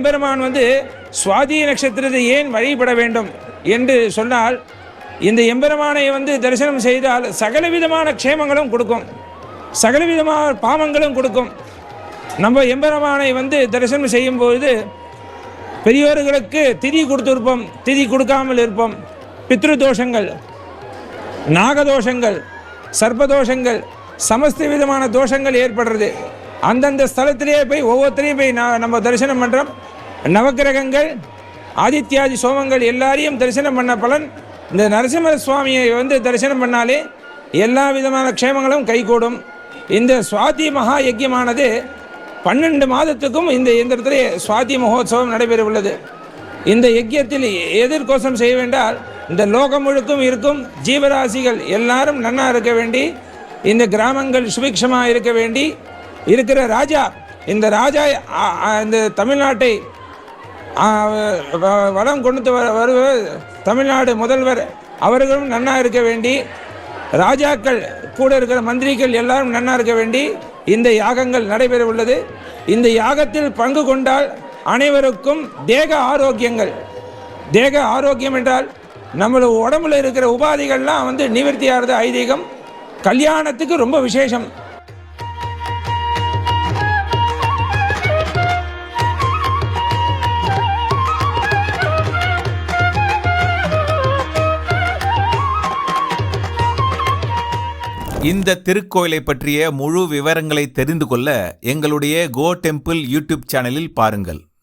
எம்பெருமான் சுவாதி நட்சத்திரத்தை ஏன் வழிபட வேண்டும் என்று சொன்னால், இந்த எம்பெருமானை தரிசனம் செய்தால் சகலவிதமான க்ஷேமங்களும் கொடுக்கும், சகலவிதமான பாவங்களும் கொடுக்கும். நம்ம எம்பெருமானை தரிசனம் செய்யும்போது பெரியோர்களுக்கு திதி கொடுத்திருப்போம், திதி கொடுக்காமல் இருப்போம். பித்ரு தோஷங்கள், நாகதோஷங்கள், சர்ப்பதோஷங்கள், சமஸ்த விதமான தோஷங்கள் ஏற்படுறது. அந்தந்த ஸ்தலத்திலேயே போய் ஒவ்வொருத்தரையும் போய் நம்ம தரிசனம் பண்ணுறோம். நவக்கிரகங்கள், ஆதித்யாதி சோமங்கள் எல்லாரையும் தரிசனம் பண்ண பலன் இந்த நரசிம்ம சுவாமியை தரிசனம் பண்ணாலே எல்லா விதமான க்ஷேமங்களும் கைகூடும். இந்த சுவாதி மகா யஜ்யமானது 12 மாதத்துக்கும் இந்த இடத்திலே சுவாதி மகோத்சவம் நடைபெற உள்ளது. இந்த யஜ்யத்தில் எதிர்கோசம் செய்ய வேண்டால் இந்த லோகம் முழுக்கும் இருக்கும் ஜீவராசிகள் எல்லாரும் நன்னா இருக்க வேண்டி, இந்த கிராமங்கள் சுபிக்ஷமாக இருக்க வேண்டி, இருக்கிற ராஜா, இந்த ராஜா இந்த தமிழ்நாட்டை வளம் கொண்டு வருவர் தமிழ்நாடு முதல்வர் அவர்களும் நன்னா இருக்க வேண்டி, ராஜாக்கள் கூட இருக்கிற மந்திரிகள் எல்லாரும் நன்னா இருக்க வேண்டி இந்த யாகங்கள் நடைபெற உள்ளது. இந்த யாகத்தில் பங்கு கொண்டால் அனைவருக்கும் தேக ஆரோக்கியங்கள், தேக ஆரோக்கியம் என்றால் நம்மளோட உடம்புல இருக்கிற உபாதிகள்லாம் நிவர்த்தியாகிறது ஐதீகம். கல்யாணத்துக்கு ரொம்ப விசேஷம். இந்த திருக்கோயிலை பற்றிய முழு விவரங்களை தெரிந்து கொள்ள எங்களுடைய கோ டெம்பிள் யூடியூப் சேனலில் பாருங்கள்.